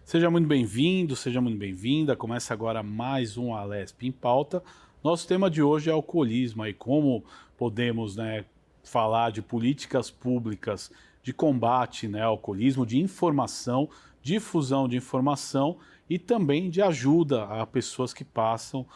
Seja muito bem-vindo, seja muito bem-vinda. Começa agora mais um Alesp em Pauta. Nosso tema de hoje é alcoolismo e como podemos, falar de políticas públicas de combate, ao alcoolismo, de informação, difusão de informação e também de ajuda a pessoas que passam,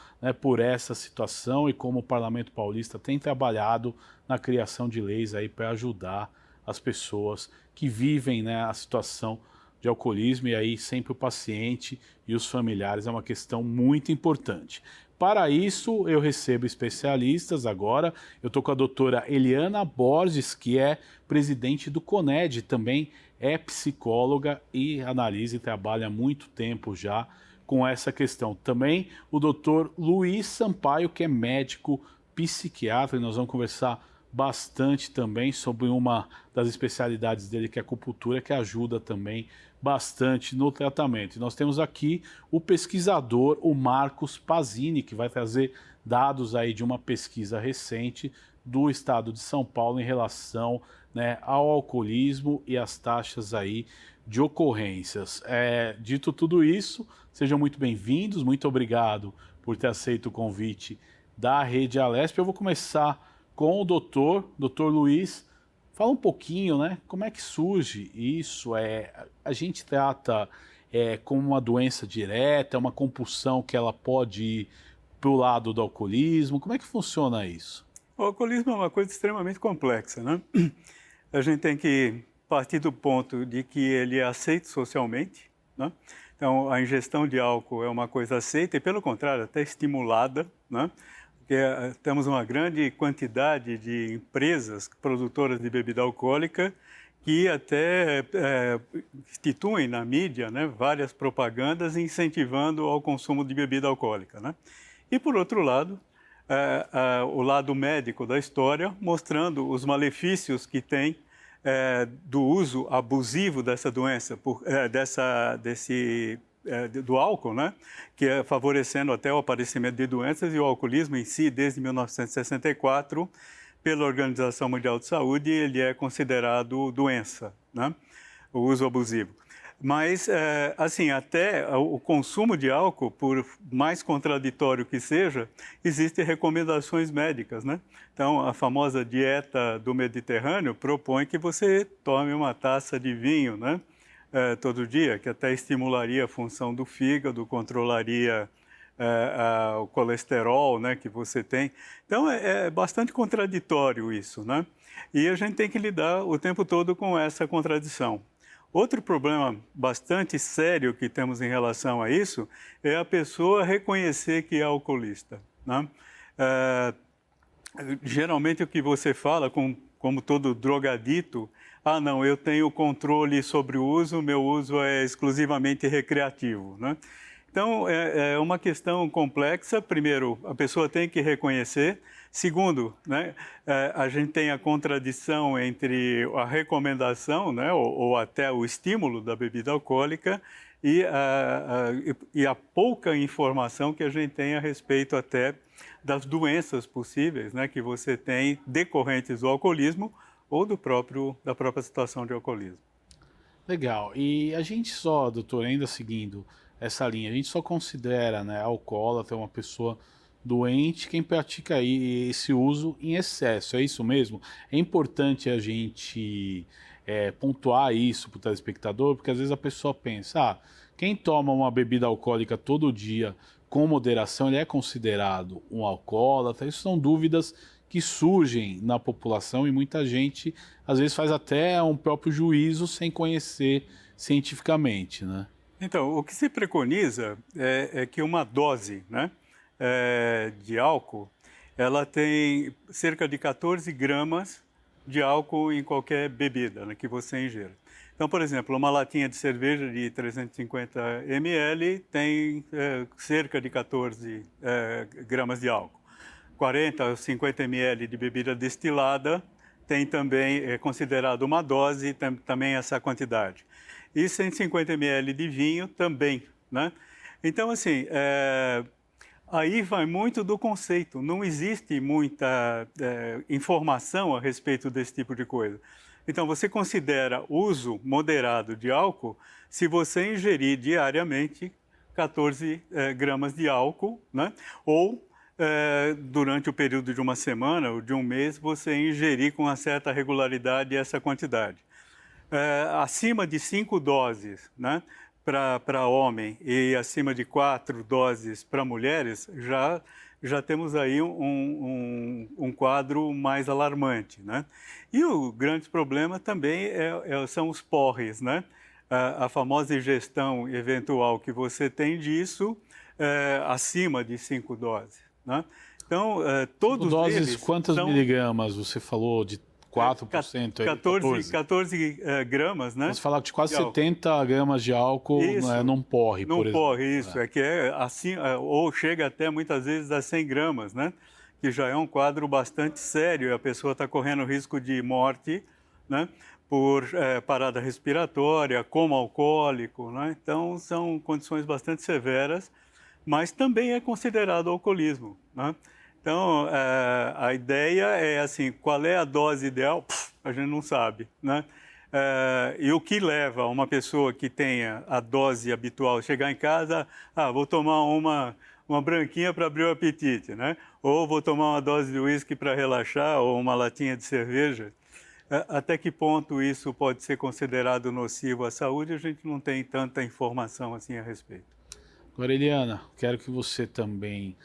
por essa situação e como o Parlamento Paulista tem trabalhado na criação de leis aí para ajudar as pessoas que vivem, a situação de alcoolismo, e aí sempre o paciente e os familiares é uma questão muito importante. Para isso, eu recebo especialistas agora. Eu estou com a doutora Eliana Borges, que é presidente do CONED, também é psicóloga e analisa e trabalha há muito tempo já com essa questão. Também o doutor Luiz Sampaio, que é médico psiquiatra, e nós vamos conversar bastante também sobre uma das especialidades dele, que é a acupuntura, que ajuda também bastante no tratamento. E nós temos aqui o pesquisador, o Marcos Pazini, que vai trazer dados aí de uma pesquisa recente do estado de São Paulo em relação, ao alcoolismo e as taxas aí de ocorrências. Dito tudo isso, sejam muito bem-vindos, muito obrigado por ter aceito o convite da Rede Alesp. Eu vou começar com o doutor Luiz. Fala um pouquinho, como é que surge isso? A gente trata como uma doença direta, uma compulsão que ela pode ir para o lado do alcoolismo? Como é que funciona isso? O alcoolismo é uma coisa extremamente complexa, né? A gente tem que partir do ponto de que ele é aceito socialmente, né? Então, a ingestão de álcool é uma coisa aceita e, pelo contrário, até estimulada, né? Porque temos uma grande quantidade de empresas produtoras de bebida alcoólica que até instituem na mídia, né, várias propagandas incentivando ao consumo de bebida alcoólica, né? E, por outro lado, o lado médico da história, mostrando os malefícios que tem do uso abusivo dessa doença, do álcool, né? Que é favorecendo até o aparecimento de doenças, e o alcoolismo em si, desde 1964, pela Organização Mundial de Saúde, ele é considerado doença, né? O uso abusivo. Mas, assim, até o consumo de álcool, por mais contraditório que seja, existem recomendações médicas, né? Então, a famosa dieta do Mediterrâneo propõe que você tome uma taça de vinho, né? Todo dia, que até estimularia a função do fígado, controlaria o colesterol, né, que você tem. Então, é bastante contraditório isso, né? E a gente tem que lidar o tempo todo com essa contradição. Outro problema bastante sério que temos em relação a isso é a pessoa reconhecer que é alcoolista, né? Geralmente o que você fala, como todo drogadito, não, eu tenho controle sobre o uso, meu uso é exclusivamente recreativo, né? Então, é uma questão complexa. Primeiro, a pessoa tem que reconhecer. Segundo, né, a gente tem a contradição entre a recomendação, né, ou até o estímulo da bebida alcoólica e a pouca informação que a gente tem a respeito até das doenças possíveis, né, que você tem decorrentes do alcoolismo ou da própria situação de alcoolismo. Legal. E a gente só, doutor, ainda seguindo essa linha, a gente só considera, alcoólatra uma pessoa doente quem pratica aí esse uso em excesso, é isso mesmo? É importante a gente pontuar isso para o telespectador, porque às vezes a pessoa pensa, quem toma uma bebida alcoólica todo dia com moderação, ele é considerado um alcoólatra. Isso são dúvidas que surgem na população e muita gente às vezes faz até um próprio juízo sem conhecer cientificamente, né? Então, o que se preconiza é que uma dose, né, de álcool, ela tem cerca de 14 gramas de álcool em qualquer bebida, né, que você ingera. Então, por exemplo, uma latinha de cerveja de 350 ml tem cerca de 14 gramas de álcool. 40 ou 50 ml de bebida destilada tem também, é considerado uma dose, também essa quantidade. E 150 ml de vinho também, né? Então, assim, aí vai muito do conceito. Não existe muita informação a respeito desse tipo de coisa. Então, você considera uso moderado de álcool se você ingerir diariamente 14 gramas de álcool, né? Ou durante o período de uma semana ou de um mês, você ingerir com uma certa regularidade essa quantidade. Acima de 5 doses, né, para homem e acima de 4 doses para mulheres, já temos aí um quadro mais alarmante, né? E o grande problema também são os porres, né? A famosa ingestão eventual que você tem disso acima de 5 doses, né? Então, todos Doses, eles quantas são miligramas? Você falou de 4%, 14 gramas, né? Você fala de quase De álcool. 70 gramas de álcool Isso. num porre, Não por exemplo. porre, isso. É que é assim, ou chega até muitas vezes a 100 gramas, né? Que já é um quadro bastante sério e a pessoa está correndo risco de morte, né? Por parada respiratória, coma alcoólico, né? Então, são condições bastante severas, mas também é considerado alcoolismo, né? Então, a ideia é assim, qual é a dose ideal? A gente não sabe, né? E o que leva uma pessoa que tenha a dose habitual chegar em casa, vou tomar uma branquinha para abrir o apetite, né? Ou vou tomar uma dose de uísque para relaxar, ou uma latinha de cerveja. Até que ponto isso pode ser considerado nocivo à saúde, a gente não tem tanta informação assim a respeito. Agora, Eliana, quero que você também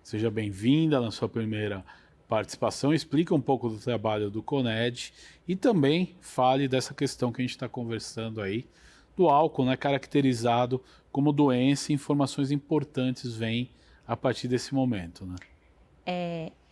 seja bem-vinda na sua primeira participação, explica um pouco do trabalho do CONED e também fale dessa questão que a gente está conversando aí, do álcool, né, caracterizado como doença, e informações importantes vêm a partir desse momento, né?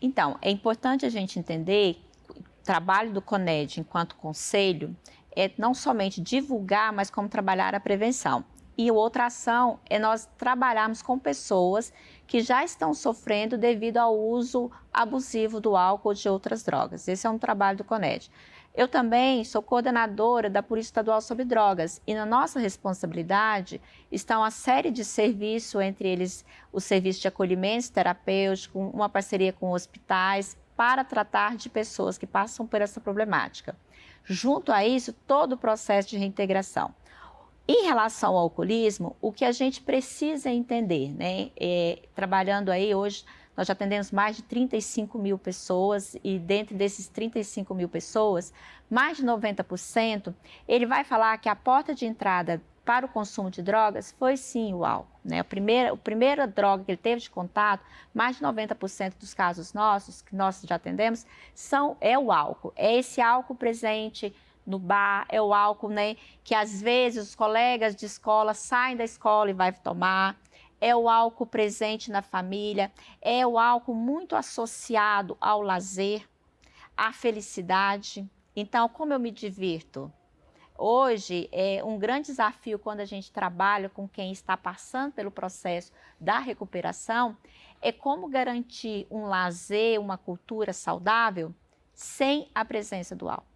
Então, é importante a gente entender o trabalho do CONED enquanto conselho é não somente divulgar, mas como trabalhar a prevenção. E outra ação é nós trabalharmos com pessoas que já estão sofrendo devido ao uso abusivo do álcool ou de outras drogas. Esse é um trabalho do CONED. Eu também sou coordenadora da Polícia Estadual sobre Drogas e na nossa responsabilidade está uma série de serviços, entre eles o serviço de acolhimento terapêutico, uma parceria com hospitais para tratar de pessoas que passam por essa problemática. Junto a isso, todo o processo de reintegração. Em relação ao alcoolismo, o que a gente precisa entender, né? Trabalhando aí hoje, nós já atendemos mais de 35 mil pessoas e dentro desses 35 mil pessoas, mais de 90%, ele vai falar que a porta de entrada para o consumo de drogas foi sim o álcool, né? A primeira droga que ele teve de contato, mais de 90% dos casos nossos, que nós já atendemos, é o álcool. É esse álcool presente no bar, é o álcool, né, que às vezes os colegas de escola saem da escola e vai tomar, é o álcool presente na família, é o álcool muito associado ao lazer, à felicidade. Então, como eu me divirto? Hoje, é um grande desafio quando a gente trabalha com quem está passando pelo processo da recuperação, é como garantir um lazer, uma cultura saudável, sem a presença do álcool.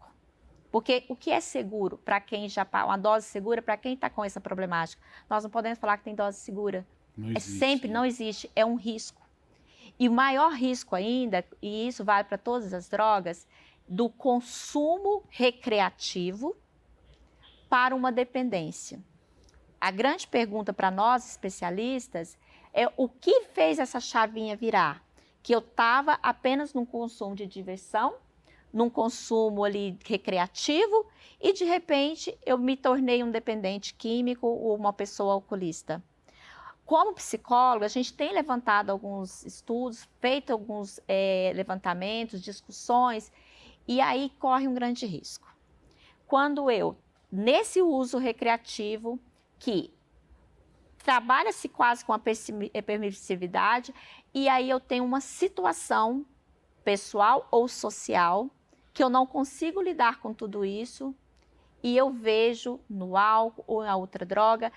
Porque o que é seguro para quem uma dose segura para quem está com essa problemática? Nós não podemos falar que tem dose segura. Não existe, é um risco. E o maior risco ainda, e isso vale para todas as drogas, do consumo recreativo para uma dependência. A grande pergunta para nós especialistas é o que fez essa chavinha virar? Que eu estava apenas num consumo de diversão, num consumo ali recreativo e de repente eu me tornei um dependente químico ou uma pessoa alcoolista. Como psicóloga, a gente tem levantado alguns estudos, feito alguns levantamentos, discussões, e aí corre um grande risco. Quando nesse uso recreativo, que trabalha-se quase com a permissividade, e aí eu tenho uma situação pessoal ou social que eu não consigo lidar com tudo isso e eu vejo no álcool ou na outra droga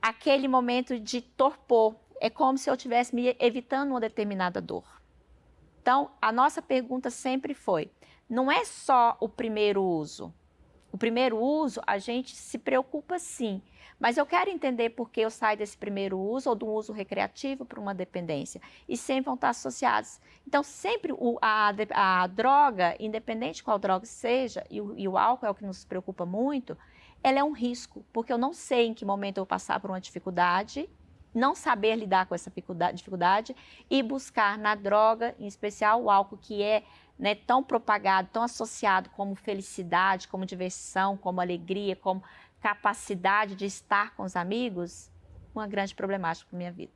aquele momento de torpor. É como se eu estivesse me evitando uma determinada dor. Então, a nossa pergunta sempre foi, não é só o primeiro uso. primeiro uso, a gente se preocupa sim, mas eu quero entender por que eu saio desse primeiro uso ou do uso recreativo para uma dependência, e sempre vão estar associados. Então, sempre a droga, independente de qual droga seja, e o álcool é o que nos preocupa muito, ela é um risco, porque eu não sei em que momento eu vou passar por uma dificuldade, não saber lidar com essa dificuldade e buscar na droga, em especial o álcool, que é, né, tão propagado, tão associado como felicidade, como diversão, como alegria, como capacidade de estar com os amigos, uma grande problemática para minha vida.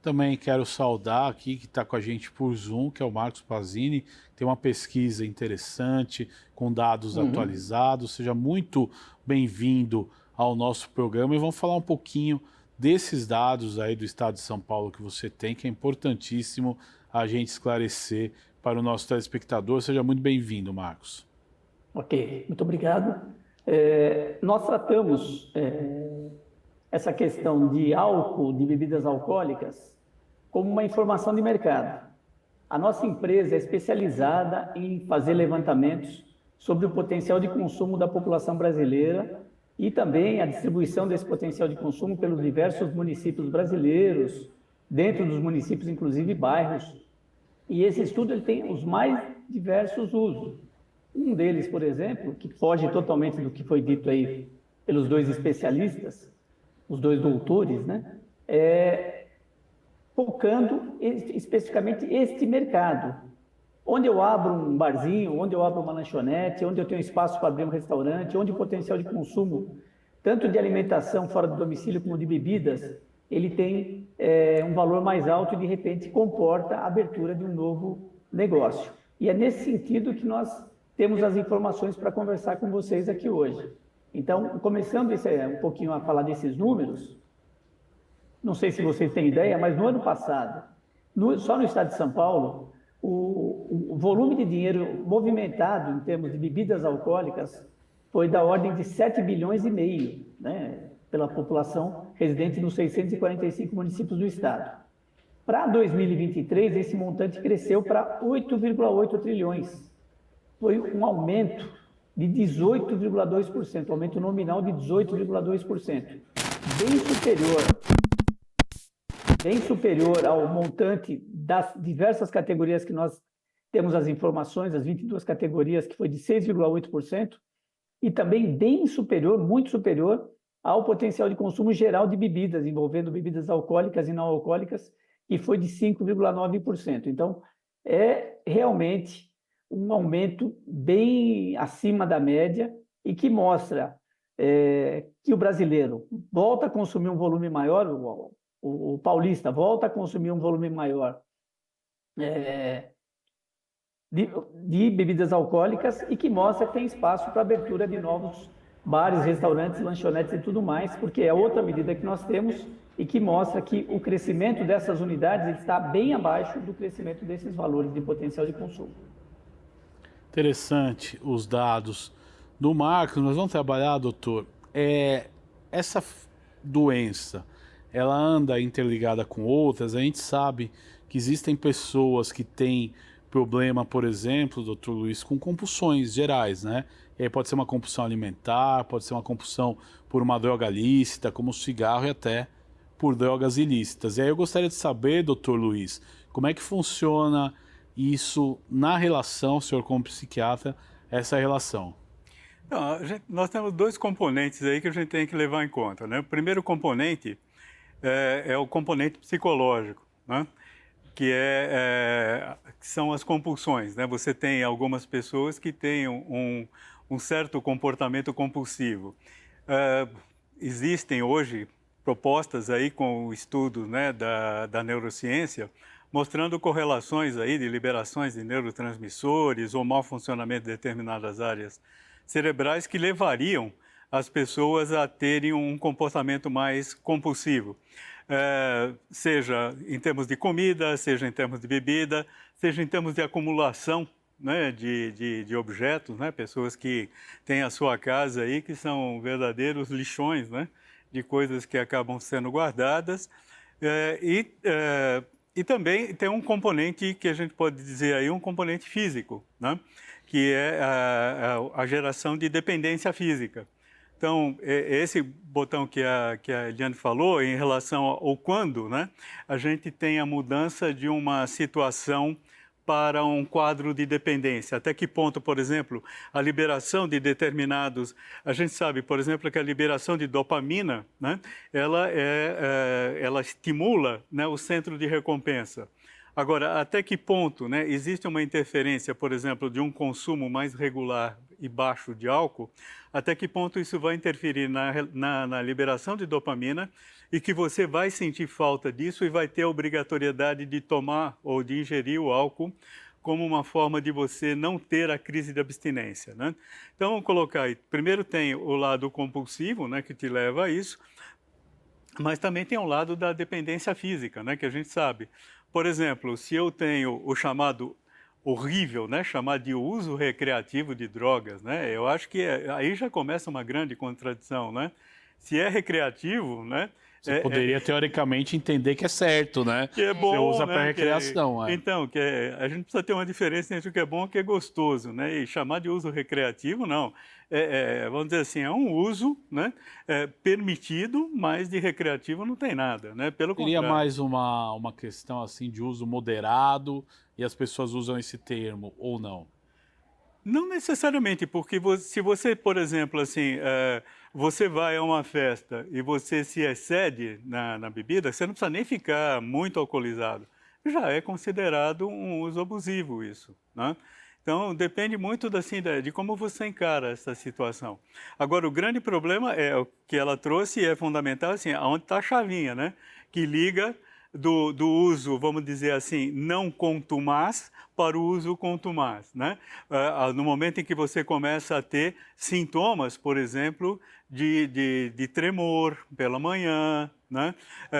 Também quero saudar aqui que está com a gente por Zoom, que é o Marcos Pazini, tem uma pesquisa interessante, com dados atualizados. Seja muito bem-vindo ao nosso programa e vamos falar um pouquinho desses dados aí do Estado de São Paulo que você tem, que é importantíssimo a gente esclarecer para o nosso telespectador. Seja muito bem-vindo, Marcos. Ok, muito obrigado. Nós tratamos essa questão de álcool, de bebidas alcoólicas, como uma informação de mercado. A nossa empresa é especializada em fazer levantamentos sobre o potencial de consumo da população brasileira e também a distribuição desse potencial de consumo pelos diversos municípios brasileiros, dentro dos municípios, inclusive bairros. E esse estudo ele tem os mais diversos usos. Um deles, por exemplo, que foge totalmente do que foi dito aí pelos dois especialistas, os dois doutores, né, focando especificamente este mercado. Onde eu abro um barzinho, onde eu abro uma lanchonete, onde eu tenho espaço para abrir um restaurante, onde o potencial de consumo, tanto de alimentação fora do domicílio como de bebidas, ele tem um valor mais alto e, de repente, comporta a abertura de um novo negócio. E é nesse sentido que nós temos as informações para conversar com vocês aqui hoje. Então, começando um pouquinho a falar desses números, não sei se vocês têm ideia, mas no ano passado, só no estado de São Paulo, o volume de dinheiro movimentado em termos de bebidas alcoólicas foi da ordem de 7,5 bilhões, né, pela população residente nos 645 municípios do estado. Para 2023, esse montante cresceu para 8,8 trilhões. Foi um aumento de 18,2%, aumento nominal de 18,2%, bem superior ao montante das diversas categorias que nós temos as informações, as 22 categorias, que foi de 6,8%, e também bem superior, muito superior, ao potencial de consumo geral de bebidas, envolvendo bebidas alcoólicas e não alcoólicas, que foi de 5,9%. Então, é realmente um aumento bem acima da média e que mostra que o brasileiro volta a consumir um volume maior, o paulista volta a consumir um volume maior de bebidas alcoólicas e que mostra que tem espaço para abertura de novos bares, restaurantes, lanchonetes e tudo mais, porque é outra medida que nós temos e que mostra que o crescimento dessas unidades está bem abaixo do crescimento desses valores de potencial de consumo. Interessante os dados do Marcos. Nós vamos trabalhar, doutor, essa doença, ela anda interligada com outras. A gente sabe que existem pessoas que têm problema, por exemplo, doutor Luiz, com compulsões gerais, né? E aí pode ser uma compulsão alimentar, pode ser uma compulsão por uma droga lícita, como o cigarro, e até por drogas ilícitas. E aí eu gostaria de saber, doutor Luiz, como é que funciona isso na relação, o senhor como psiquiatra, essa relação? Não, nós temos dois componentes aí que a gente tem que levar em conta, né? O primeiro componente é o componente psicológico, né? Que são as compulsões, né? Você tem algumas pessoas que têm um certo comportamento compulsivo. Existem hoje propostas aí com estudos, né, da neurociência, mostrando correlações aí de liberações de neurotransmissores ou mau funcionamento de determinadas áreas cerebrais que levariam as pessoas a terem um comportamento mais compulsivo. Seja em termos de comida, seja em termos de bebida, seja em termos de acumulação, né, de objetos, né, pessoas que têm a sua casa aí que são verdadeiros lixões, né, de coisas que acabam sendo guardadas. E também tem um componente que a gente pode dizer aí, um componente físico, né, que é a geração de dependência física. Então, esse botão que a Eliane falou em relação ao quando, né, a gente tem a mudança de uma situação para um quadro de dependência. Até que ponto, por exemplo, a liberação de determinados... A gente sabe, por exemplo, que a liberação de dopamina, né, ela estimula, né, o centro de recompensa. Agora, até que ponto, né, existe uma interferência, por exemplo, de um consumo mais regular e baixo de álcool, até que ponto isso vai interferir na liberação de dopamina e que você vai sentir falta disso e vai ter a obrigatoriedade de tomar ou de ingerir o álcool como uma forma de você não ter a crise de abstinência, né? Então, vamos colocar aí, primeiro tem o lado compulsivo, né, que te leva a isso, mas também tem o lado da dependência física, né, que a gente sabe. Por exemplo, se eu tenho o chamado horrível, né, chamado de uso recreativo de drogas, né, eu acho que aí já começa uma grande contradição, né? Se é recreativo, né? Você poderia, teoricamente, entender que é certo, né? Que é bom, você usa né? para recreação. Então, a gente precisa ter uma diferença entre o que é bom e o que é gostoso, né? E chamar de uso recreativo, não. Vamos dizer assim, é um uso, né, permitido, mas de recreativo não tem nada, né? Pelo Seria contrário. mais uma questão assim de uso moderado e as pessoas usam esse termo ou não? Não necessariamente, porque se você, por exemplo, assim, você vai a uma festa e você se excede na bebida, você não precisa nem ficar muito alcoolizado. Já é considerado um uso abusivo isso, né? Então, depende muito assim, de como você encara essa situação. Agora, o grande problema é o que ela trouxe e é fundamental, assim, onde está a chavinha, né? Que liga do uso, vamos dizer assim, não contumaz para o uso contumaz, né? No momento em que você começa a ter sintomas, por exemplo, de tremor pela manhã, né?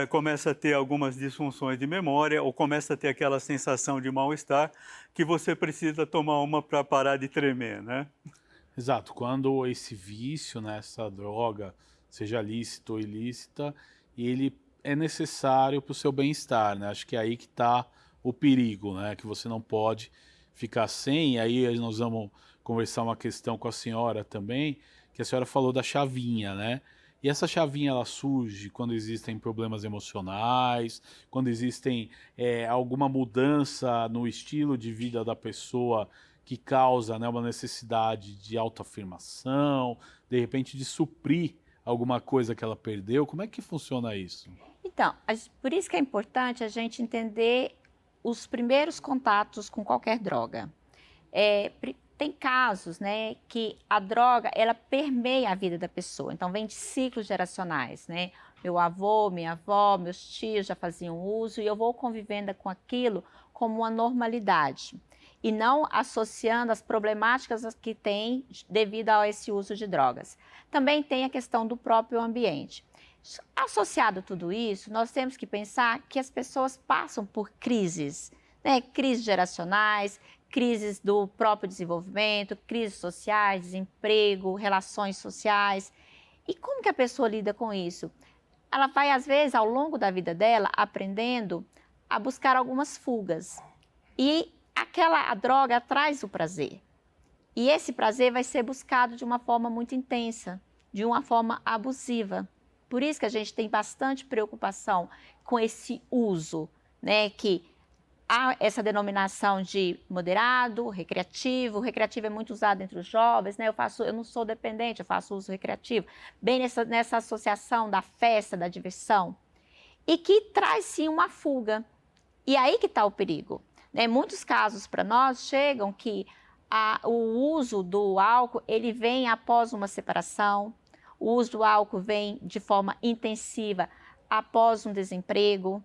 Começa a ter algumas disfunções de memória ou começa a ter aquela sensação de mal-estar que você precisa tomar uma para parar de tremer, né? Exato, quando esse vício nessa droga, seja lícito ou ilícita, ele é necessário para o seu bem-estar, né? Acho que é aí que está o perigo, né? Que você não pode ficar sem. E aí nós vamos conversar uma questão com a senhora também, que a senhora falou da chavinha, né? E essa chavinha ela surge quando existem problemas emocionais, quando existem alguma mudança no estilo de vida da pessoa que causa, né, uma necessidade de autoafirmação, de repente de suprir alguma coisa que ela perdeu. Como é que funciona isso? Então, por isso que é importante a gente entender os primeiros contatos com qualquer droga. Tem casos, né, que a droga ela permeia a vida da pessoa, então vem de ciclos geracionais, né? Meu avô, minha avó, meus tios já faziam uso e eu vou convivendo com aquilo como uma normalidade e não associando as problemáticas que tem devido a esse uso de drogas. Também tem a questão do próprio ambiente. Associado a tudo isso, nós temos que pensar que as pessoas passam por crises, né? Crises geracionais, crises do próprio desenvolvimento, crises sociais, desemprego, relações sociais. E como que a pessoa lida com isso? Ela vai, às vezes, ao longo da vida dela, aprendendo a buscar algumas fugas. E a droga traz o prazer. E esse prazer vai ser buscado de uma forma muito intensa, de uma forma abusiva. Por isso que a gente tem bastante preocupação com esse uso, né? Que há essa denominação de moderado, recreativo. O recreativo é muito usado entre os jovens, né? Eu não sou dependente, eu faço uso recreativo. Bem nessa associação da festa, da diversão. E que traz sim uma fuga. E aí que está o perigo. Né? Muitos casos para nós chegam que o uso do álcool ele vem após uma separação. O uso do álcool vem de forma intensiva após um desemprego.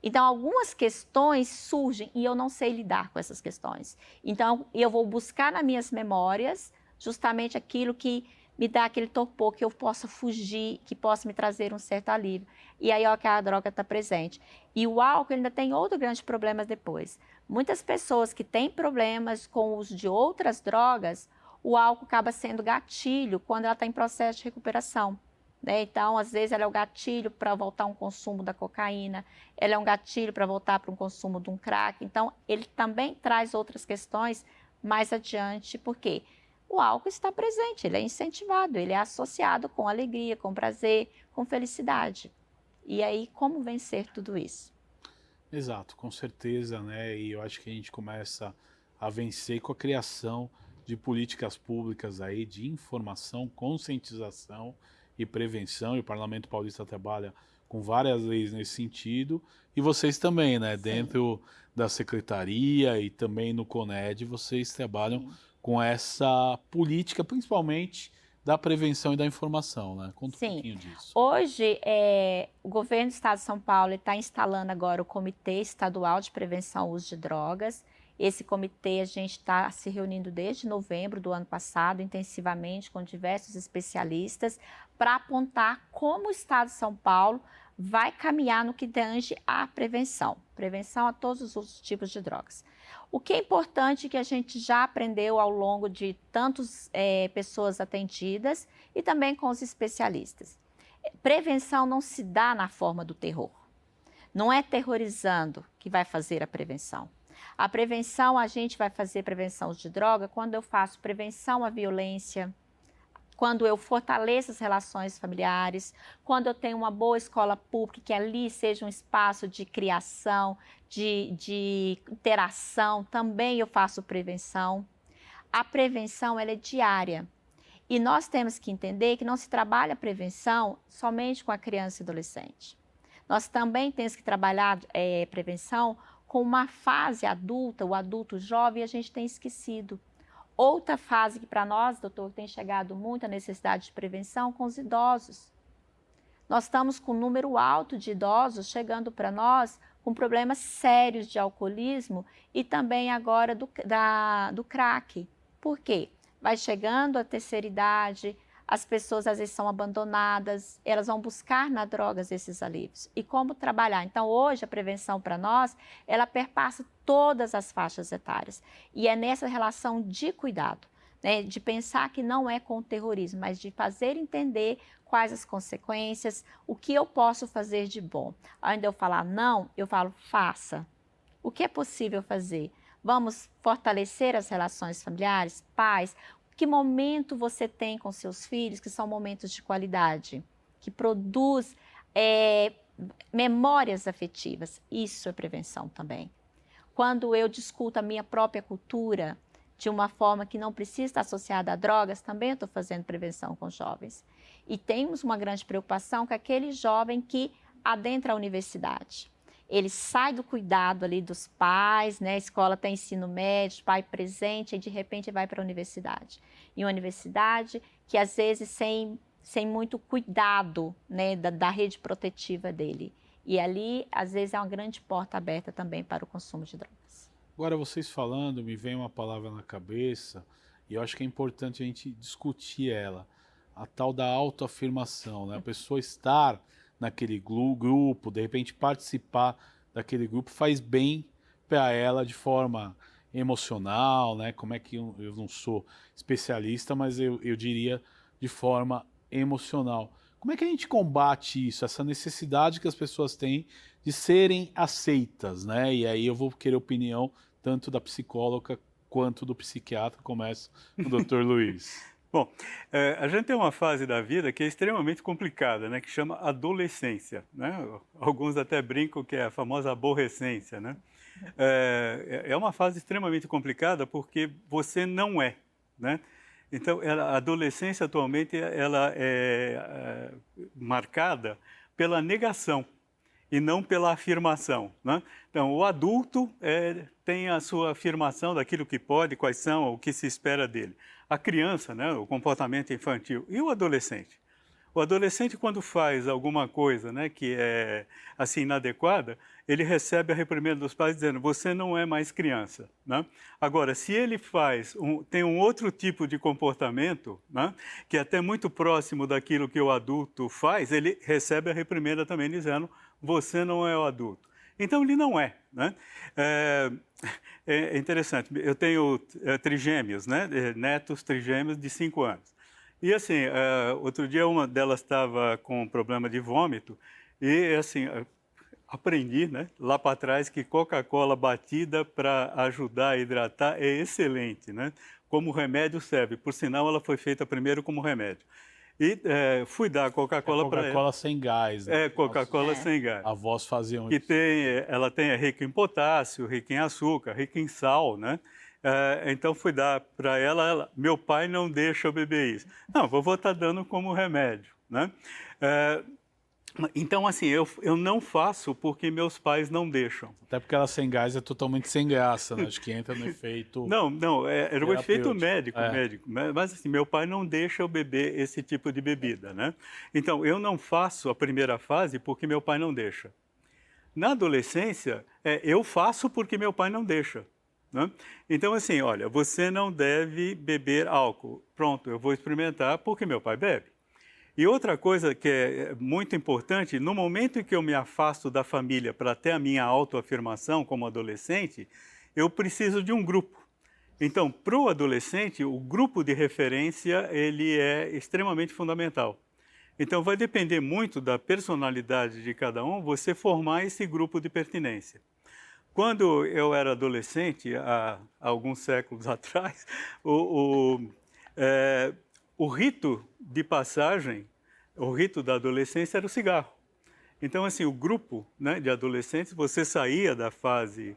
Então, algumas questões surgem e eu não sei lidar com essas questões. Então, eu vou buscar nas minhas memórias justamente aquilo que me dá aquele torpor, que eu possa fugir, que possa me trazer um certo alívio. E aí é que a droga está presente. E o álcool ainda tem outro grande problema depois. Muitas pessoas que têm problemas com o uso de outras drogas, o álcool acaba sendo gatilho quando ela está em processo de recuperação. Né? Então, às vezes, ela é o gatilho para voltar a um consumo da cocaína, ela é um gatilho para voltar para um consumo de um crack. Então, ele também traz outras questões mais adiante, porque o álcool está presente, ele é incentivado, ele é associado com alegria, com prazer, com felicidade. E aí, como vencer tudo isso? Exato, com certeza, né? E eu acho que a gente começa a vencer com a criação de políticas públicas aí de informação, conscientização e prevenção. E o Parlamento Paulista trabalha com várias leis nesse sentido. E vocês também, né? Sim. Dentro da secretaria e também no CONED, vocês trabalham Sim. com essa política, principalmente da prevenção e da informação, né? Conta um Sim. pouquinho disso. Hoje, o governo do Estado de São Paulo está instalando agora o Comitê Estadual de Prevenção ao Uso de Drogas. Esse comitê a gente está se reunindo desde novembro do ano passado, intensivamente, com diversos especialistas, para apontar como o Estado de São Paulo vai caminhar no que tange à prevenção a todos os tipos de drogas. O que é importante que a gente já aprendeu ao longo de tantas pessoas atendidas e também com os especialistas. Prevenção não se dá na forma do terror. Não é terrorizando que vai fazer a prevenção. A prevenção, a gente vai fazer prevenção de droga quando eu faço prevenção à violência, quando eu fortaleço as relações familiares, quando eu tenho uma boa escola pública, que ali seja um espaço de criação, de interação, também eu faço prevenção. A prevenção, ela é diária. E nós temos que entender que não se trabalha prevenção somente com a criança e adolescente. Nós também temos que trabalhar prevenção com uma fase adulta, o adulto jovem, a gente tem esquecido. Outra fase que para nós, doutor, tem chegado muita necessidade de prevenção com os idosos. Nós estamos com um número alto de idosos chegando para nós com problemas sérios de alcoolismo e também agora do crack. Por quê? Vai chegando a terceira idade, as pessoas às vezes são abandonadas, elas vão buscar na drogas esses alívios. E como trabalhar? Então, hoje, a prevenção para nós, ela perpassa todas as faixas etárias. E é nessa relação de cuidado, né? De pensar que não é com o terrorismo, mas de fazer entender quais as consequências, o que eu posso fazer de bom. Ao invés de eu falar não, eu falo faça. O que é possível fazer? Vamos fortalecer as relações familiares, pais. Que momento você tem com seus filhos, que são momentos de qualidade, que produz memórias afetivas. Isso é prevenção também. Quando eu discuto a minha própria cultura de uma forma que não precisa estar associada a drogas, também eu estou fazendo prevenção com jovens. E temos uma grande preocupação com aquele jovem que adentra a universidade. Ele sai do cuidado ali dos pais, né? A escola tem ensino médio, pai presente, e de repente vai para a universidade. E uma universidade que às vezes sem muito cuidado, né, da rede protetiva dele. E ali, às vezes, é uma grande porta aberta também para o consumo de drogas. Agora, vocês falando, me vem uma palavra na cabeça, e eu acho que é importante a gente discutir ela, a tal da autoafirmação, né? A pessoa estar naquele grupo, de repente participar daquele grupo faz bem para ela de forma emocional, né? Como é que eu não sou especialista, mas eu diria de forma emocional. Como é que a gente combate isso, essa necessidade que as pessoas têm de serem aceitas, né? E aí eu vou querer opinião tanto da psicóloga quanto do psiquiatra. Começa com o Dr. Luiz. Bom, a gente tem uma fase da vida que é extremamente complicada, né, que chama adolescência, né? Alguns até brincam que é a famosa aborrecência, né? É uma fase extremamente complicada porque você não é, né? Então, a adolescência atualmente ela é marcada pela negação e não pela afirmação, né? Então, o adulto tem a sua afirmação daquilo que pode, quais são, o que se espera dele. A criança, né, o comportamento infantil. E o adolescente? O adolescente, quando faz alguma coisa, né, que é assim inadequada, ele recebe a reprimenda dos pais dizendo: você não é mais criança, né? Agora, se ele tem um outro tipo de comportamento, né, que é até muito próximo daquilo que o adulto faz, ele recebe a reprimenda também dizendo: você não é o adulto. Então, ele não é, né? É interessante, eu tenho trigêmeos, né? Netos trigêmeos de 5 anos. E assim, outro dia uma delas estava com um problema de vômito e assim, aprendi, né, lá para trás, que Coca-Cola batida para ajudar a hidratar é excelente, né? Como remédio serve. Por sinal, ela foi feita primeiro como remédio. E fui dar É Coca-Cola para ela. Coca-Cola sem gás, né? É, Que nossos Coca-Cola É. sem gás. avós faziam Que isso. ela é rica em potássio, rica em açúcar, rica em sal, né? Então fui dar para ela, meu pai não deixa eu beber isso. Não, vovô está dando como remédio, né? Então, assim, eu não faço porque meus pais não deixam. Até porque ela sem gás é totalmente sem graça, né? Acho que entra no efeito Não, era o efeito terapêutico. médico. Mas assim, meu pai não deixa eu beber esse tipo de bebida, né? Então, eu não faço a primeira fase porque meu pai não deixa. Na adolescência, eu faço porque meu pai não deixa, né? Então, assim, olha, você não deve beber álcool. Pronto, eu vou experimentar porque meu pai bebe. E outra coisa que é muito importante, no momento em que eu me afasto da família para ter a minha autoafirmação como adolescente, eu preciso de um grupo. Então, para o adolescente, o grupo de referência ele é extremamente fundamental. Então, vai depender muito da personalidade de cada um você formar esse grupo de pertinência. Quando eu era adolescente, há alguns séculos atrás, o rito de passagem, o rito da adolescência era o cigarro. Então, assim, o grupo, né, de adolescentes, você saía da fase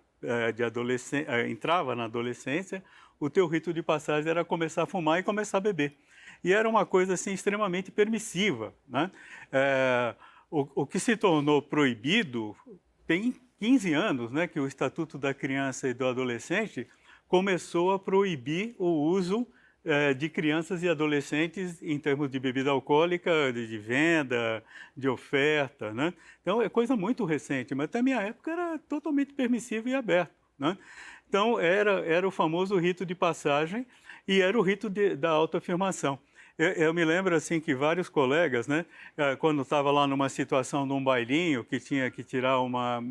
de adolescência, entrava na adolescência, o teu rito de passagem era começar a fumar e começar a beber. E era uma coisa, assim, extremamente permissiva, né? O que se tornou proibido tem 15 anos, né, que o Estatuto da Criança e do Adolescente começou a proibir o uso de crianças e adolescentes em termos de bebida alcoólica, de venda, de oferta, né? Então, é coisa muito recente, mas até a minha época era totalmente permissivo e aberto, né? Então, era o famoso rito de passagem e era o rito da autoafirmação. Eu me lembro assim que vários colegas, né, quando estava lá numa situação de um bailinho que tinha que tirar uma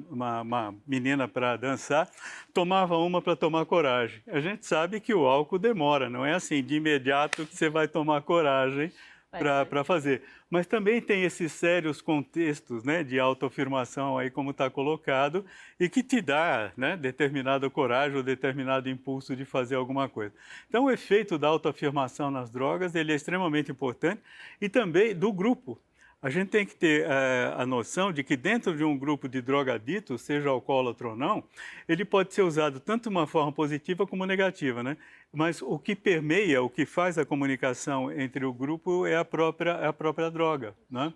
menina para dançar, tomava uma para tomar coragem. A gente sabe que o álcool demora, não é assim de imediato que você vai tomar coragem para fazer. Mas também tem esses sérios contextos, né, de autoafirmação aí como está colocado e que te dá, né, determinada coragem ou determinado impulso de fazer alguma coisa. Então o efeito da autoafirmação nas drogas ele é extremamente importante e também do grupo. A gente tem que ter a noção de que dentro de um grupo de drogaditos, seja alcoólatra ou não, ele pode ser usado tanto de uma forma positiva como negativa, né? Mas o que permeia, o que faz a comunicação entre o grupo é a própria droga, né?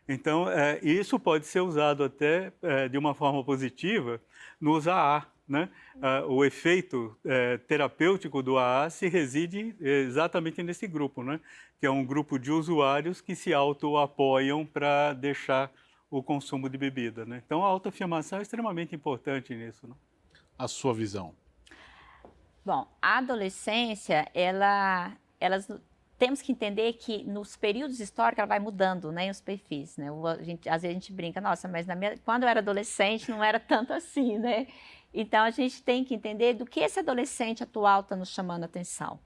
Então, isso pode ser usado até de uma forma positiva nos AA, né? O efeito terapêutico do AA se reside exatamente nesse grupo, né? Que é um grupo de usuários que se auto-apoiam para deixar o consumo de bebida, né? Então, a autoafirmação é extremamente importante nisso, né? A sua visão. Bom, a adolescência, temos que entender que nos períodos históricos ela vai mudando, né, os perfis, né? Às vezes a gente brinca, nossa, mas quando eu era adolescente não era tanto assim, né? Então a gente tem que entender do que esse adolescente atual está nos chamando a atenção.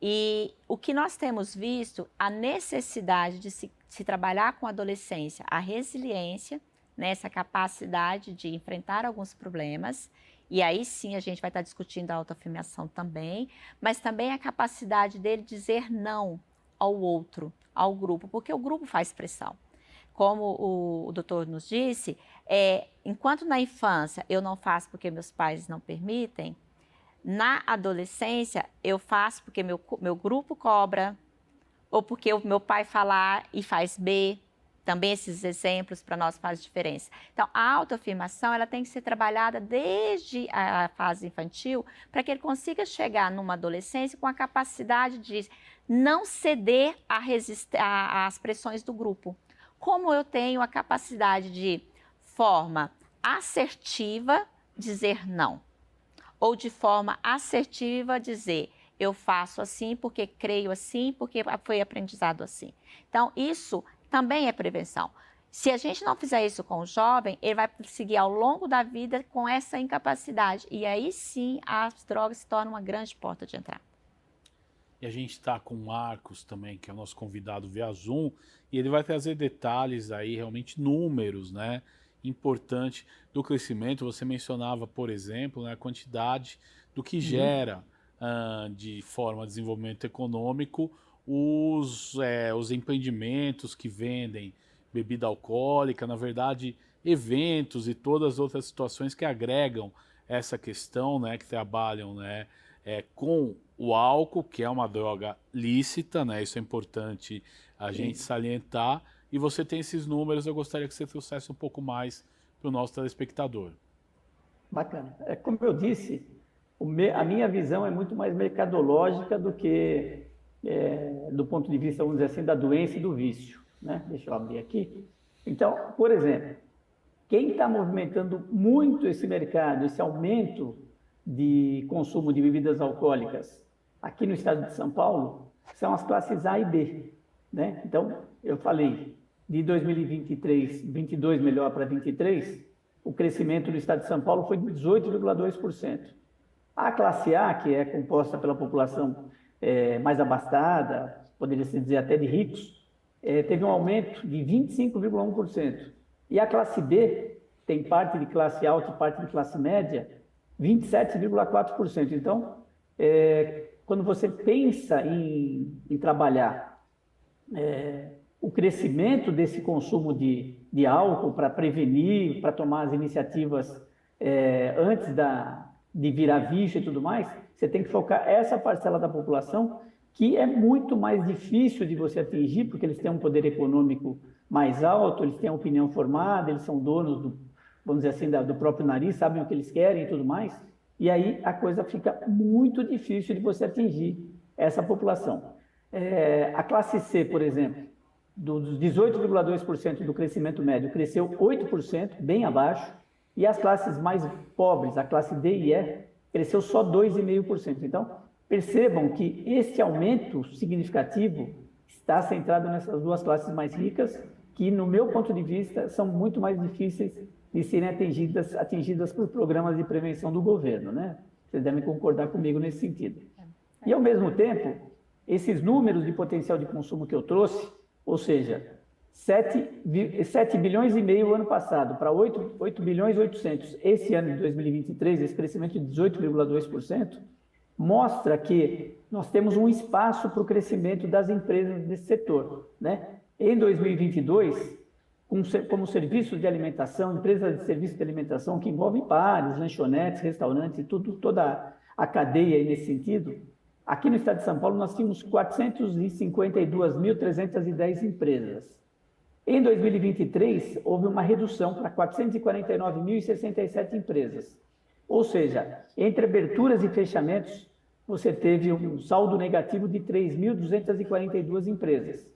E o que nós temos visto, a necessidade de se trabalhar com a adolescência, a resiliência, né, essa capacidade de enfrentar alguns problemas. E aí sim a gente vai estar discutindo a autoafirmação também, mas também a capacidade dele dizer não ao outro, ao grupo, porque o grupo faz pressão. Como o doutor nos disse, enquanto na infância eu não faço porque meus pais não permitem, na adolescência eu faço porque meu grupo cobra, ou porque o meu pai fala A e faz B. Também esses exemplos para nós fazem diferença. Então, a autoafirmação ela tem que ser trabalhada desde a fase infantil para que ele consiga chegar numa adolescência com a capacidade de não ceder às pressões do grupo. Como eu tenho a capacidade de forma assertiva dizer não, ou de forma assertiva dizer eu faço assim porque creio assim, porque foi aprendizado assim. Então, isso também é prevenção. Se a gente não fizer isso com o jovem, ele vai seguir ao longo da vida com essa incapacidade. E aí sim, as drogas se tornam uma grande porta de entrada. E a gente está com o Marcos também, que é o nosso convidado via Zoom, e ele vai trazer detalhes aí, realmente números, né? importante do crescimento. Você mencionava, por exemplo, né, a quantidade do que gera de forma de desenvolvimento econômico os empreendimentos que vendem bebida alcoólica, na verdade, eventos e todas as outras situações que agregam essa questão, né, que trabalham, né, com o álcool, que é uma droga lícita, né, isso é importante a gente salientar, e você tem esses números, eu gostaria que você trouxesse um pouco mais para o nosso telespectador. Bacana. Como eu disse, a minha visão é muito mais mercadológica do que do ponto de vista, vamos dizer assim, da doença e do vício, né? Deixa eu abrir aqui. Então, por exemplo, quem está movimentando muito esse mercado, esse aumento de consumo de bebidas alcoólicas aqui no estado de São Paulo, são as classes A e B, né? Então, eu falei, de 2023, 22 melhor para 23, o crescimento do estado de São Paulo foi de 18,2%. A classe A, que é composta pela população mais abastada, poderia se dizer até de ricos, teve um aumento de 25,1%. E a classe B, tem parte de classe alta e parte de classe média, 27,4%. Então, quando você pensa em trabalhar o crescimento desse consumo de álcool para prevenir, para tomar as iniciativas antes de virar vício e tudo mais, você tem que focar essa parcela da população que é muito mais difícil de você atingir, porque eles têm um poder econômico mais alto, eles têm a opinião formada, eles são donos, vamos dizer assim, do próprio nariz, sabem o que eles querem e tudo mais, e aí a coisa fica muito difícil de você atingir essa população. A classe C, por exemplo, dos 18,2% do crescimento médio, cresceu 8%, bem abaixo, e as classes mais pobres, a classe D e E, cresceu só 2,5%. Então, percebam que esse aumento significativo está centrado nessas duas classes mais ricas, que, no meu ponto de vista, são muito mais difíceis de serem atingidas por programas de prevenção do governo, né? Vocês devem concordar comigo nesse sentido. E, ao mesmo tempo, esses números de potencial de consumo que eu trouxe, ou seja, 7 bilhões e meio ano passado para 8 bilhões e 800 esse ano de 2023, esse crescimento de 18,2%, mostra que nós temos um espaço para o crescimento das empresas desse setor, né? Em 2022, como serviços de alimentação, empresas de serviço de alimentação que envolvem bares, lanchonetes, restaurantes, toda a cadeia aí nesse sentido, aqui no estado de São Paulo nós tínhamos 452.310 empresas. Em 2023, houve uma redução para 449.067 empresas. Ou seja, entre aberturas e fechamentos, você teve um saldo negativo de 3.242 empresas.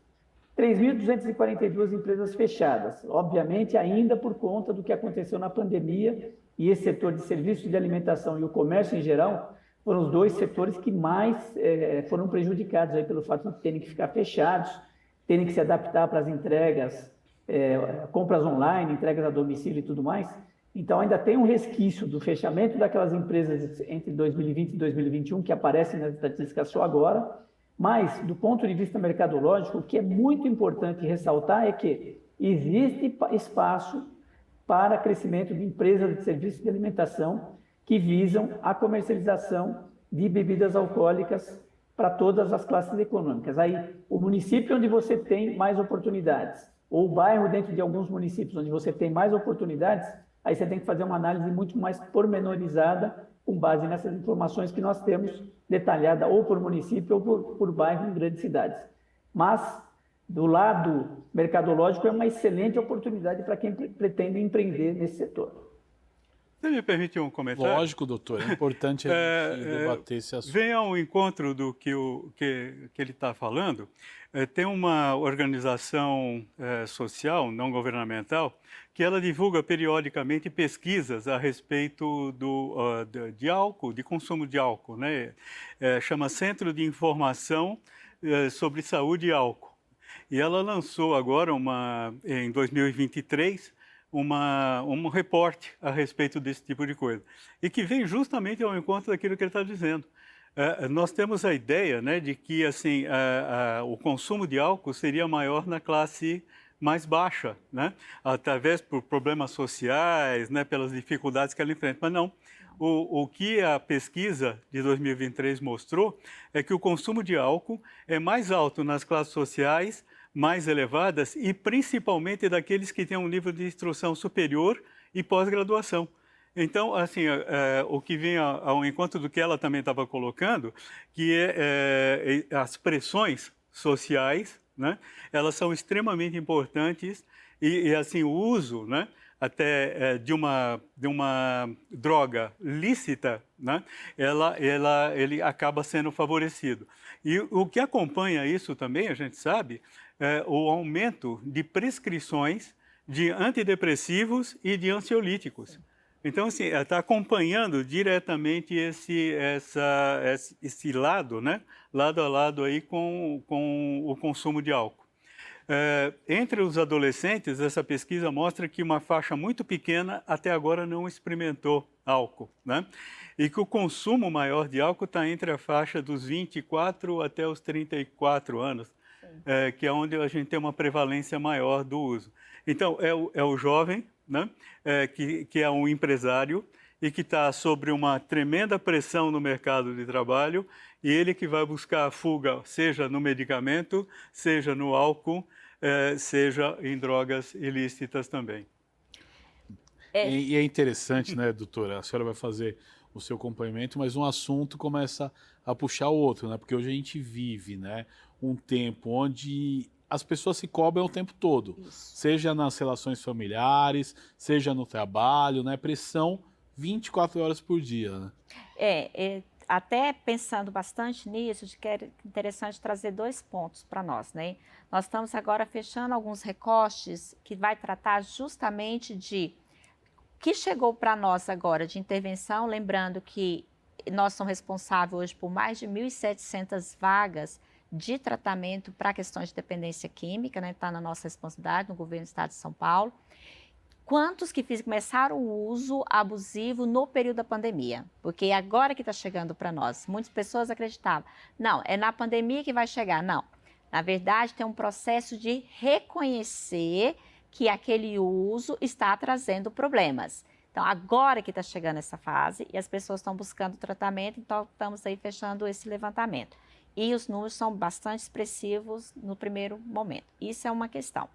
3.242 empresas fechadas, obviamente ainda por conta do que aconteceu na pandemia, e esse setor de serviços de alimentação e o comércio em geral foram os dois setores que mais foram prejudicados aí pelo fato de terem que ficar fechados, terem que se adaptar para as entregas, compras online, entregas a domicílio e tudo mais. Então, ainda tem um resquício do fechamento daquelas empresas entre 2020 e 2021, que aparecem nas estatísticas só agora, mas, do ponto de vista mercadológico, o que é muito importante ressaltar é que existe espaço para crescimento de empresas de serviços de alimentação que visam a comercialização de bebidas alcoólicas para todas as classes econômicas. Aí, o município onde você tem mais oportunidades, ou o bairro dentro de alguns municípios onde você tem mais oportunidades, aí você tem que fazer uma análise muito mais pormenorizada com base nessas informações que nós temos detalhada ou por município ou por bairro em grandes cidades. Mas, do lado mercadológico, é uma excelente oportunidade para quem pretende empreender nesse setor. Você me permite um comentário? Lógico, doutor, é importante a gente debater esse assunto. Vem ao encontro do que ele está falando. Tem uma organização social, não governamental, que ela divulga periodicamente pesquisas a respeito de álcool, de consumo de álcool, né? Chama Centro de Informação sobre Saúde e Álcool. E ela lançou agora, em 2023, um reporte a respeito desse tipo de coisa. E que vem justamente ao encontro daquilo que ele está dizendo. Nós temos a ideia, né, de que assim, o consumo de álcool seria maior na classe mais baixa, né? Através por problemas sociais, né? Pelas dificuldades que ela enfrenta. Mas não, o que a pesquisa de 2023 mostrou é que o consumo de álcool é mais alto nas classes sociais mais elevadas e principalmente daqueles que têm um nível de instrução superior e pós-graduação. Então, assim, o que vem ao encontro do que ela também estava colocando, que as pressões sociais, né, elas são extremamente importantes e assim, o uso, né, até de uma droga lícita, né, ele acaba sendo favorecido. E o que acompanha isso também, a gente sabe, é o aumento de prescrições de antidepressivos e de ansiolíticos. Então, assim, está acompanhando diretamente esse lado, né, lado a lado aí com o consumo de álcool. Entre os adolescentes, essa pesquisa mostra que uma faixa muito pequena até agora não experimentou álcool, né? E que o consumo maior de álcool está entre a faixa dos 24 até os 34 anos, que é onde a gente tem uma prevalência maior do uso. Então, é o jovem, né? Que é um empresário e que está sob uma tremenda pressão no mercado de trabalho, e ele que vai buscar a fuga, seja no medicamento, seja no álcool, seja em drogas ilícitas também. E é interessante, né, doutora? A senhora vai fazer o seu complemento, mas um assunto começa a puxar o outro, né? Porque hoje a gente vive, né, um tempo onde as pessoas se cobram o tempo todo, seja nas relações familiares, seja no trabalho, né? Pressão 24 horas por dia, né? Até pensando bastante nisso, que é interessante trazer 2 pontos para nós, né? Nós estamos agora fechando alguns recortes que vai tratar justamente de que chegou para nós agora de intervenção, lembrando que nós somos responsáveis hoje por mais de 1.700 vagas de tratamento para questões de dependência química, né? Está na nossa responsabilidade, no governo do Estado de São Paulo. Quantos que começaram o uso abusivo no período da pandemia? Porque agora que está chegando para nós. Muitas pessoas acreditavam, não, é na pandemia que vai chegar. Não, na verdade tem um processo de reconhecer que aquele uso está trazendo problemas. Então, agora que está chegando essa fase e as pessoas estão buscando tratamento, então estamos aí fechando esse levantamento. E os números são bastante expressivos no primeiro momento. Isso é uma questão.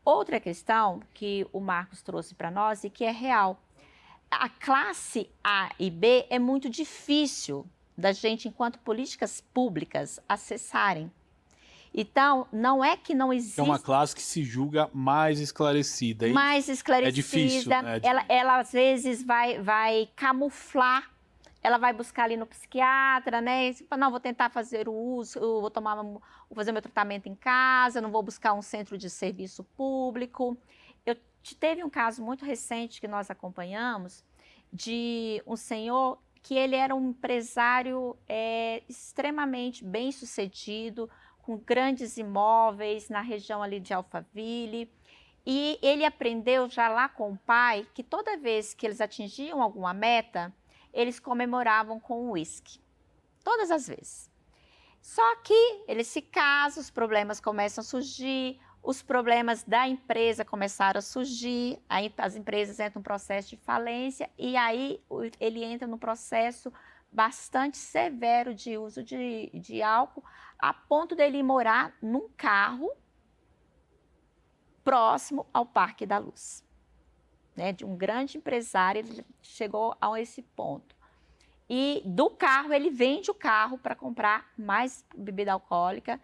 Outra questão que o Marcos trouxe para nós e que é real. A classe A e B é muito difícil da gente, enquanto políticas públicas, acessarem. Então, não é que não existe... É uma classe que se julga mais esclarecida. Mais esclarecida. É difícil, né? Ela às vezes vai camuflar, ela vai buscar ali no psiquiatra, né? Não, vou tentar fazer o uso, vou fazer meu tratamento em casa, não vou buscar um centro de serviço público. Teve um caso muito recente que nós acompanhamos de um senhor que ele era um empresário extremamente bem-sucedido, com grandes imóveis na região ali de Alphaville. E ele aprendeu já lá com o pai que toda vez que eles atingiam alguma meta, eles comemoravam com um uísque. Todas as vezes. Só que eles se casam, os problemas começam a surgir, os problemas da empresa começaram a surgir, aí as empresas entram no processo de falência e aí ele entra no processo bastante severo de uso de álcool, a ponto dele ir morar num carro próximo ao Parque da Luz. Né, de um grande empresário, ele chegou a esse ponto. E do carro, ele vende o carro para comprar mais bebida alcoólica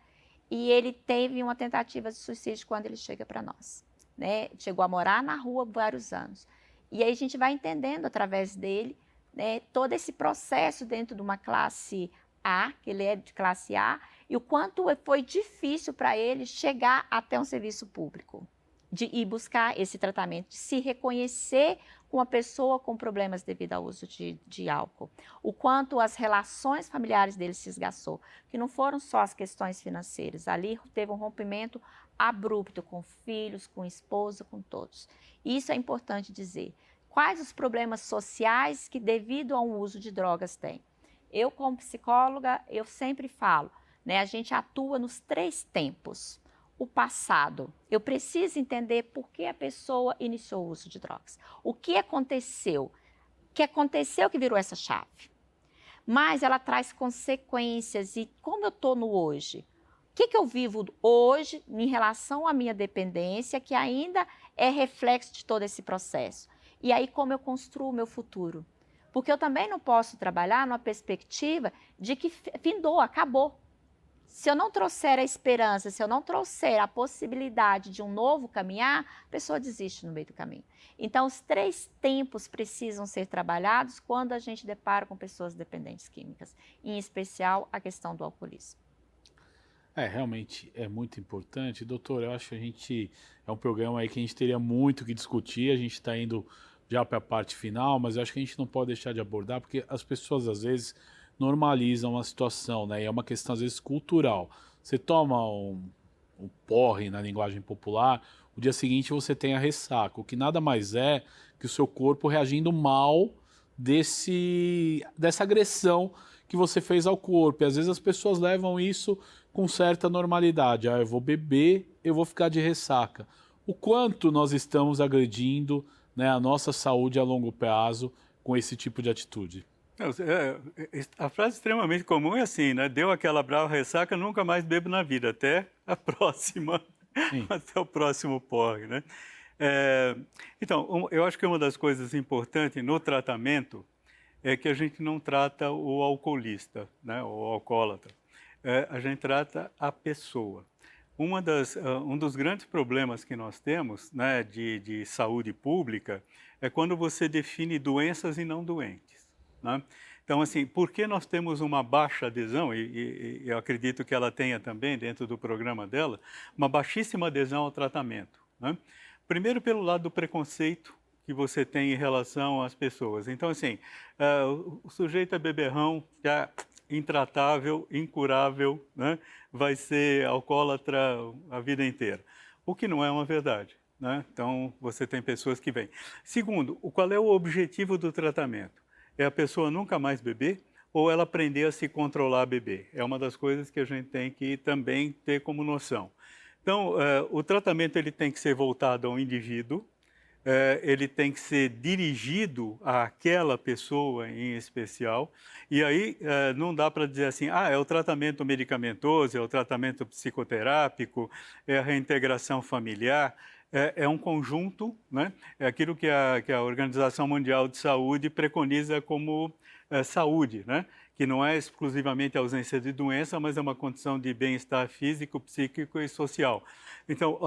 e ele teve uma tentativa de suicídio quando ele chega para nós. Né? Chegou a morar na rua vários anos. E aí a gente vai entendendo através dele, né, todo esse processo dentro de uma classe A, que ele é de classe A, e o quanto foi difícil para ele chegar até um serviço público. De ir buscar esse tratamento, de se reconhecer com uma pessoa com problemas devido ao uso de álcool. O quanto as relações familiares dele se esgaçou, que não foram só as questões financeiras. Ali teve um rompimento abrupto com filhos, com esposa, com todos. Isso é importante dizer. Quais os problemas sociais que devido ao uso de drogas tem? Eu, como psicóloga, eu sempre falo, né, a gente atua nos 3 tempos. o passado. Eu preciso entender por que a pessoa iniciou o uso de drogas. O que aconteceu? O que aconteceu que virou essa chave? Mas ela traz consequências. E como eu estou no hoje? O que eu vivo hoje em relação à minha dependência, que ainda é reflexo de todo esse processo? E aí, como eu construo o meu futuro? Porque eu também não posso trabalhar numa perspectiva de que findou, acabou. Se eu não trouxer a esperança, se eu não trouxer a possibilidade de um novo caminhar, a pessoa desiste no meio do caminho. Então, os 3 tempos precisam ser trabalhados quando a gente depara com pessoas dependentes químicas, em especial a questão do alcoolismo. Realmente é muito importante. Doutor, eu acho que é um programa aí que a gente teria muito o que discutir, a gente está indo já para a parte final, mas eu acho que a gente não pode deixar de abordar, porque as pessoas às vezes normalizam a situação, né? E é uma questão às vezes cultural. Você toma um porre na linguagem popular, o dia seguinte você tem a ressaca, o que nada mais é que o seu corpo reagindo mal dessa agressão que você fez ao corpo. E às vezes as pessoas levam isso com certa normalidade. Eu vou beber, eu vou ficar de ressaca. O quanto nós estamos agredindo, né, a nossa saúde a longo prazo com esse tipo de atitude? A frase extremamente comum é assim, né? Deu aquela brava ressaca, nunca mais bebo na vida, até a próxima, Sim. até o próximo porre, né? Então, eu acho que uma das coisas importantes no tratamento é que a gente não trata o alcoolista, né, o alcoólatra. A gente trata a pessoa. Um dos grandes problemas que nós temos, né, de saúde pública é quando você define doenças e não doentes, né? Então, assim, por que nós temos uma baixa adesão, e eu acredito que ela tenha também dentro do programa dela, uma baixíssima adesão ao tratamento, né? Primeiro, pelo lado do preconceito que você tem em relação às pessoas. Então, assim, o sujeito é beberrão, já intratável, incurável, né? Vai ser alcoólatra a vida inteira. O que não é uma verdade, né? Então, você tem pessoas que vêm. Segundo, qual é o objetivo do tratamento? É a pessoa nunca mais beber ou ela aprender a se controlar a beber? É uma das coisas que a gente tem que também ter como noção. Então, o tratamento ele tem que ser voltado ao indivíduo, ele tem que ser dirigido àquela pessoa em especial, e aí não dá para dizer assim, é o tratamento medicamentoso, é o tratamento psicoterápico, é a reintegração familiar, é um conjunto, né? É aquilo que a Organização Mundial de Saúde preconiza como saúde, né? Que não é exclusivamente a ausência de doença, mas é uma condição de bem-estar físico, psíquico e social. Então,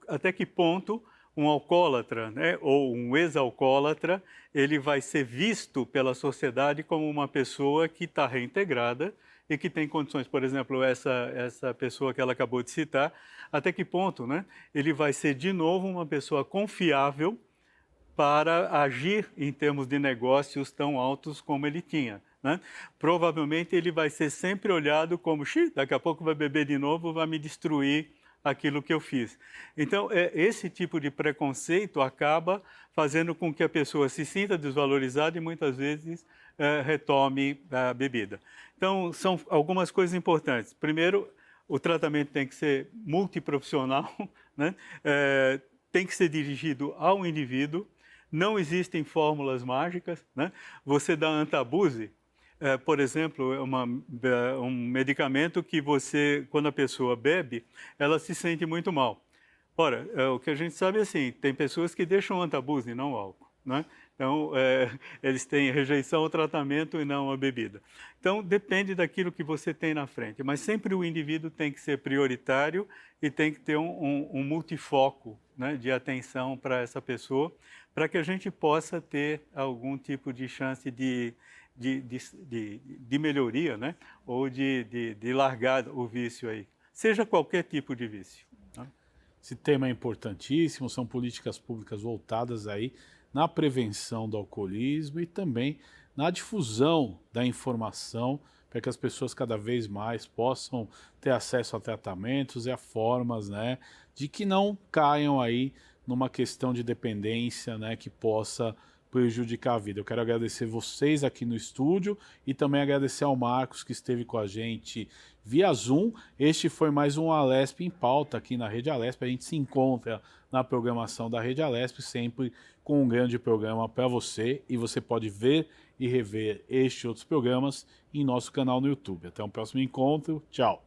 até que ponto um alcoólatra, né, ou um ex-alcoólatra, ele vai ser visto pela sociedade como uma pessoa que está reintegrada e que tem condições, por exemplo, essa pessoa que ela acabou de citar, até que ponto, né, ele vai ser de novo uma pessoa confiável para agir em termos de negócios tão altos como ele tinha, né? Provavelmente ele vai ser sempre olhado como, daqui a pouco vai beber de novo, vai me destruir aquilo que eu fiz. Então, esse tipo de preconceito acaba fazendo com que a pessoa se sinta desvalorizada e muitas vezes retome a bebida. Então, são algumas coisas importantes. Primeiro, o tratamento tem que ser multiprofissional, né? Tem que ser dirigido ao indivíduo, não existem fórmulas mágicas, né? Você dá Antabuse, por exemplo, um medicamento que quando a pessoa bebe, ela se sente muito mal. Ora, o que a gente sabe é assim, tem pessoas que deixam o Antabuse e não o álcool, né? Então, eles têm rejeição ao tratamento e não à bebida. Então, depende daquilo que você tem na frente, mas sempre o indivíduo tem que ser prioritário e tem que ter um multifoco, né, de atenção para essa pessoa, para que a gente possa ter algum tipo de chance de melhoria, né? Ou de largar o vício aí, seja qualquer tipo de vício, né? Esse tema é importantíssimo, são políticas públicas voltadas aí na prevenção do alcoolismo e também na difusão da informação para que as pessoas cada vez mais possam ter acesso a tratamentos e a formas, né, de que não caiam aí numa questão de dependência, né, que possa prejudicar a vida. Eu quero agradecer vocês aqui no estúdio e também agradecer ao Marcos, que esteve com a gente via Zoom. Este foi mais um Alesp em Pauta aqui na Rede Alesp. A gente se encontra na programação da Rede Alesp, sempre com um grande programa para você, e você pode ver e rever este e outros programas em nosso canal no YouTube. Até um próximo encontro. Tchau!